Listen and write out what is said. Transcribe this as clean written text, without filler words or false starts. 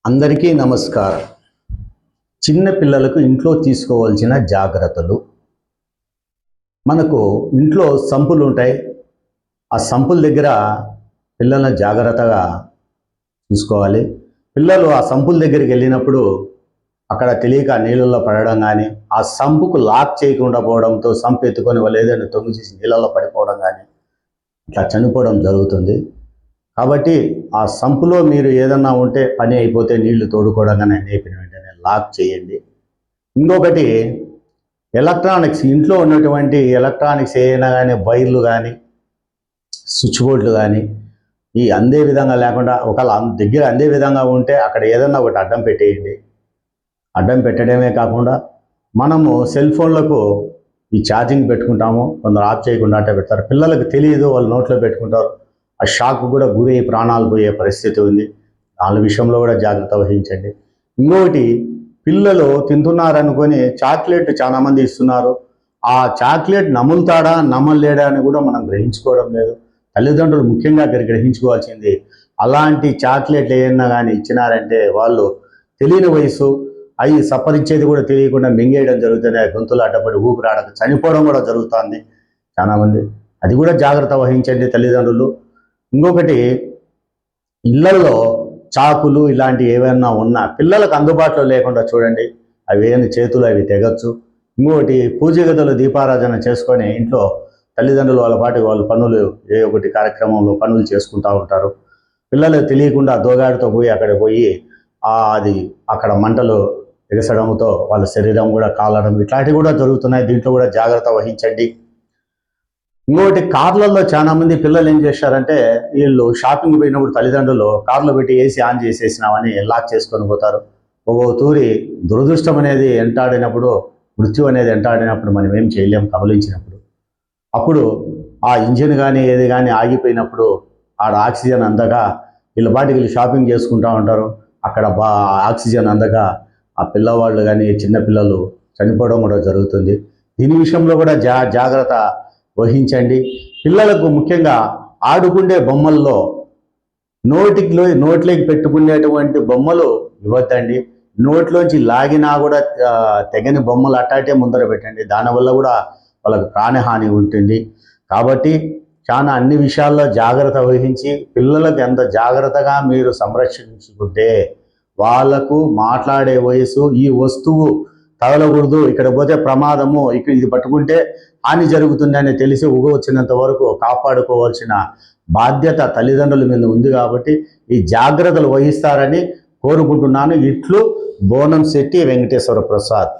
అందరికీ నమస్కారం. చిన్న పిల్లలకు ఇంట్లో తీసుకోవాల్సిన జాగ్రత్తలు. మనకు ఇంట్లో సంపులు ఉంటాయి. ఆ సంపుల దగ్గర పిల్లల్ని జాగ్రత్తగా చూసుకోవాలి. పిల్లలు ఆ సంపుల దగ్గరికి వెళ్ళినప్పుడు అక్కడ తెలియక నీళ్ళల్లో పడడం కానీ, ఆ సంపుకు లాక్ చేయకుండా పోవడంతో సంపు ఎత్తుకొని వాళ్ళు ఏదైనా తొంగి చేసి నీళ్ళల్లో పడిపోవడం కానీ ఇట్లా చనిపోవడం జరుగుతుంది. కాబట్టి ఆ సంపులో మీరు ఏదన్నా ఉంటే పని అయిపోతే నీళ్లు తోడుకోవడం కానీ అయిపోయిన వెంటనే లాక్ చేయండి. ఇంకొకటి ఎలక్ట్రానిక్స్, ఇంట్లో ఉన్నటువంటి ఎలక్ట్రానిక్స్ ఏదైనా కానీ వైర్లు కానీ స్విచ్ బోర్డులు కానీ ఈ అందే విధంగా లేకుండా ఒకవేళ దగ్గర అందే విధంగా ఉంటే అక్కడ ఏదన్నా ఒకటి అడ్డం పెట్టేయండి. అడ్డం పెట్టడమే కాకుండా మనము సెల్ ఫోన్లకు ఈ ఛార్జింగ్ పెట్టుకుంటాము, కొందరు ఆఫ్ చేయకుండా అట్టే పెడతారు. పిల్లలకు తెలియదు, వాళ్ళు నోట్లో పెట్టుకుంటారు. ఆ షాక్ కూడా గురై ప్రాణాలు పోయే పరిస్థితి ఉంది. వాళ్ళ విషయంలో కూడా జాగ్రత్త వహించండి. ఇంకొకటి, పిల్లలు తింటున్నారనుకొని చాక్లెట్ చాలామంది ఇస్తున్నారు. ఆ చాక్లెట్ నములుతాడా నమ్మలేడా అని కూడా మనం గ్రహించుకోవడం లేదు. తల్లిదండ్రులు ముఖ్యంగా గ్రహించుకోవాల్సింది, అలాంటి చాక్లెట్లు ఏమన్నా కానీ ఇచ్చినారంటే వాళ్ళు తెలియని వయసు, అవి సప్పరించేది కూడా తెలియకుండా మింగేయడం జరుగుతుంది. గొంతులు అడ్డపడి ఊపిరాడక చనిపోవడం కూడా జరుగుతుంది చాలామంది. అది కూడా జాగ్రత్త వహించండి తల్లిదండ్రులు. ఇంకొకటి, ఇళ్లలో చాకులు ఇలాంటివి ఏమైనా ఉన్నా పిల్లలకు అందుబాటులో లేకుండా చూడండి. అవి ఏమి చేతులు అవి తెగచ్చు. ఇంకొకటి, పూజ గదులు దీపారాధన చేసుకొని ఇంట్లో తల్లిదండ్రులు వాళ్ళ పాటికి వాళ్ళు పనులు ఏ ఒకటి కార్యక్రమంలో పనులు చేసుకుంటూ ఉంటారు. పిల్లలకు తెలియకుండా దోగాడితో పోయి అక్కడ పోయి అది అక్కడ మంటలు ఎగసడంతో వాళ్ళ శరీరం కూడా కాలడం ఇట్లాంటివి కూడా జరుగుతున్నాయి. దీంట్లో కూడా జాగ్రత్త వహించండి. ఇంకొకటి, కార్లలో చాలా మంది పిల్లలు ఏం చేశారంటే, వీళ్ళు షాపింగ్ పోయినప్పుడు తల్లిదండ్రులు కార్లో పెట్టి ఏసీ ఆన్ చేసేసినామని లాక్ చేసుకొని పోతారు. ఒక తూరి దురదృష్టం అనేది ఎంటాడినప్పుడు, మృత్యు అనేది ఎంటాడినప్పుడు మనం ఏం చేయలేం కబలించినప్పుడు. అప్పుడు ఆ ఇంజిన్ కానీ ఏది కానీ ఆగిపోయినప్పుడు ఆడ ఆక్సిజన్ అందక వీళ్ళ పాటికి వీళ్ళు షాపింగ్ చేసుకుంటూ ఉంటారు. అక్కడ ఆక్సిజన్ అందక ఆ పిల్లవాళ్ళు కానీ చిన్నపిల్లలు చనిపోవడం కూడా జరుగుతుంది. దీని విషయంలో కూడా జాగ్రత్త వహించండి. పిల్లలకు ముఖ్యంగా ఆడుకునే బొమ్మల్లో నోట్లోకి పెట్టుకునేటువంటి బొమ్మలు ఇవ్వద్దండి. నోట్లోంచి లాగినా కూడా తెగని బొమ్మలు అట్టాటే ముందర పెట్టండి. దానివల్ల కూడా వాళ్ళకు ప్రాణహాని ఉంటుంది. కాబట్టి చాలా అన్ని విషయాల్లో జాగ్రత్త వహించి పిల్లలకు ఎంత జాగ్రత్తగా మీరు సంరక్షించుకుంటే వాళ్ళకు మాట్లాడే వయసు, ఈ వస్తువు తగలకూడదు, ఇక్కడ పోతే ప్రమాదము, ఇక్కడ ఇది పట్టుకుంటే హాని జరుగుతుందని తెలిసి వచ్చినంత వరకు కాపాడుకోవాల్సిన బాధ్యత తల్లిదండ్రుల మీద ఉంది. కాబట్టి ఈ జాగ్రత్తలు వహిస్తారని కోరుకుంటున్నాను. ఇట్లు బోనం శెట్టి వెంకటేశ్వర ప్రసాద్.